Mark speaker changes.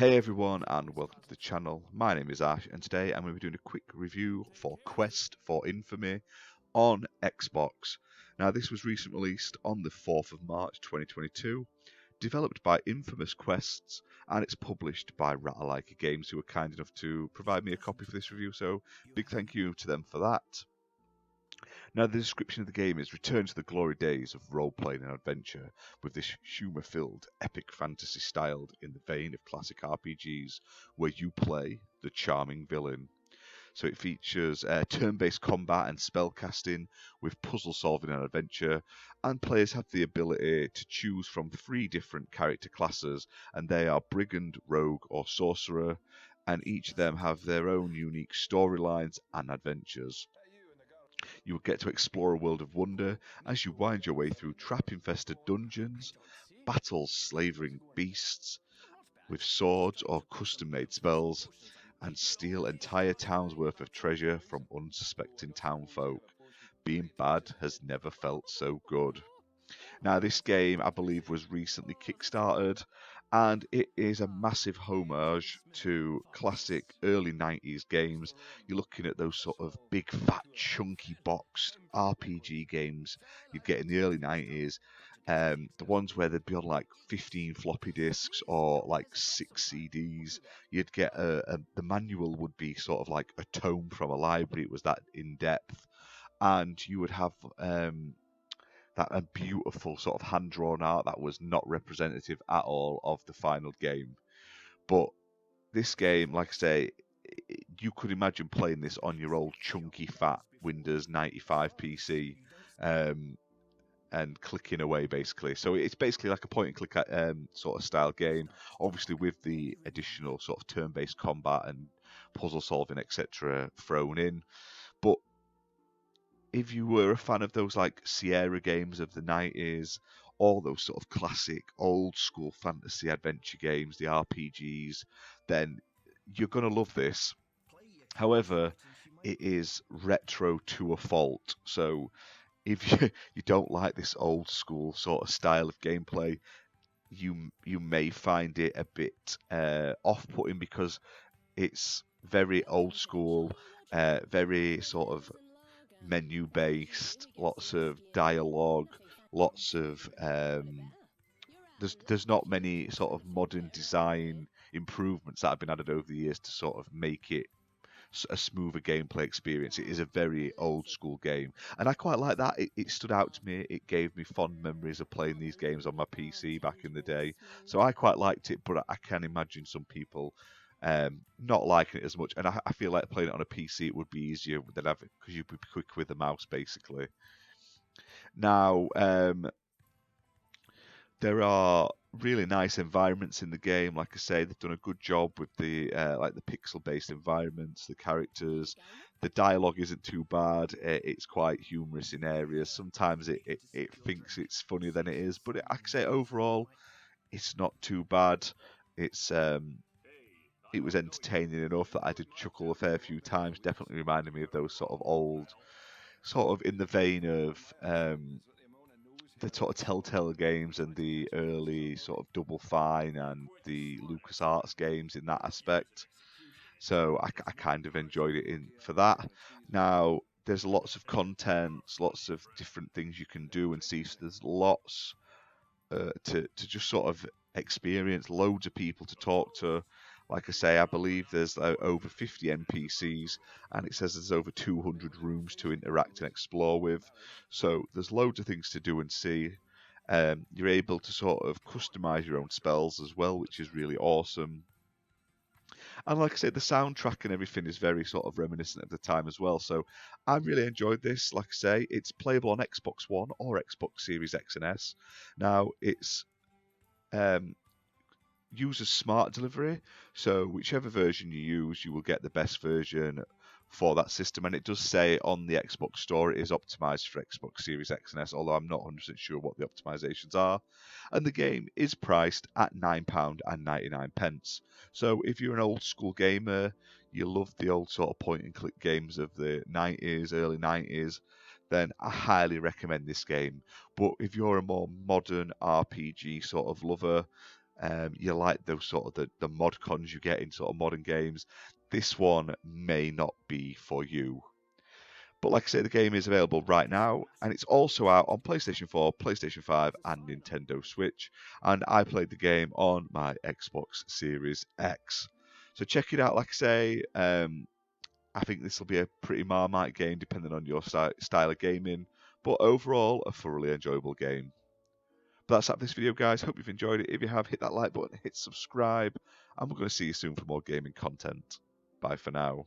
Speaker 1: Hey everyone, and welcome to the channel. My name is Ash, and today I'm going to be doing a quick review for Quest for Infamy on Xbox. Now, this was recently released on the 4th of March 2022, developed by Infamous Quests, and it's published by Ratalaika Games, who were kind enough to provide me a copy for this review, so big thank you to them for that. Now, the description of the game is return to the glory days of role-playing and adventure with this humour-filled, epic fantasy styled in the vein of classic RPGs, where you play the charming villain. So it features turn-based combat and spellcasting with puzzle solving and adventure, and players have the ability to choose from 3 different character classes, and they are brigand, rogue, or sorcerer, and each of them have their own unique storylines and adventures. You will get to explore a world of wonder as you wind your way through trap-infested dungeons, battle slavering beasts with swords or custom-made spells, and steal entire towns worth of treasure from unsuspecting townfolk. Being bad has never felt so good. Now, this game, I believe, was recently kickstarted, and it is a massive homage to classic early 90s games. You're looking at those sort of big, fat, chunky boxed RPG games you'd get in the early 90s. The ones where they'd be on like 15 floppy disks or like 6 CDs. You'd get the manual would be sort of like a tome from a library. It was that in depth, and you would have that a beautiful sort of hand-drawn art that was not representative at all of the final game. But this game, like I say, you could imagine playing this on your old chunky fat Windows 95 PC and clicking away basically. So it's basically like a point-and-click sort of style game, obviously with the additional sort of turn-based combat and puzzle solving, etc. thrown in. But if you were a fan of those like Sierra games of the 90s, all those sort of classic old school fantasy adventure games, the RPGs, then you're going to love this. However, it is retro to a fault. So if you don't like this old school sort of style of gameplay, you may find it a bit off-putting because it's very old school, very sort of menu based, lots of dialogue, lots of there's not many sort of modern design improvements that have been added over the years to sort of make it a smoother gameplay experience. It is a very old school game, and I quite like that. It stood out to me. It gave me fond memories of playing these games on my PC back in the day, so I quite liked it. But I can imagine some people not liking it as much, and I feel like playing it on a PC it would be easier than having, because you'd be quick with the mouse basically. Now, there are really nice environments in the game. Like I say, they've done a good job with the like the pixel-based environments, the characters. The dialogue isn't too bad. It's quite humorous in areas. Sometimes it thinks it's funnier than it is, but I can say overall, it's not too bad. It's it was entertaining enough that I did chuckle a fair few times. Definitely reminded me of those sort of old, sort of in the vein of the sort of Telltale games and the early sort of Double Fine and the LucasArts games in that aspect. So I kind of enjoyed it for that. Now, there's lots of content, lots of different things you can do and see. So there's lots to just sort of experience, loads of people to talk to. Like I say, I believe there's over 50 NPCs, and it says there's over 200 rooms to interact and explore with. So there's loads of things to do and see. You're able to sort of customize your own spells as well, which is really awesome. And like I say, the soundtrack and everything is very sort of reminiscent of the time as well. So I really enjoyed this. Like I say, it's playable on Xbox One or Xbox Series X and S. Now, it's uses smart delivery, so whichever version you use, you will get the best version for that system. And it does say on the Xbox Store it is optimized for Xbox Series X and S, although I'm not 100% sure what the optimizations are. And the game is priced at £9.99. So if you're an old school gamer, you love the old sort of point and click games of the 90s, early 90s, then I highly recommend this game. But if you're a more modern RPG sort of lover, you like those sort of the mod cons you get in sort of modern games, this one may not be for you. But like I say, the game is available right now, and it's also out on PlayStation 4, PlayStation 5, and Nintendo Switch. And I played the game on my Xbox Series X. So check it out. Like I say, I think this will be a pretty Marmite game, depending on your style of gaming. But overall, a thoroughly enjoyable game. But that's it for this video, guys. Hope you've enjoyed it. If you have, hit that like button, hit subscribe, and we're going to see you soon for more gaming content. Bye for now.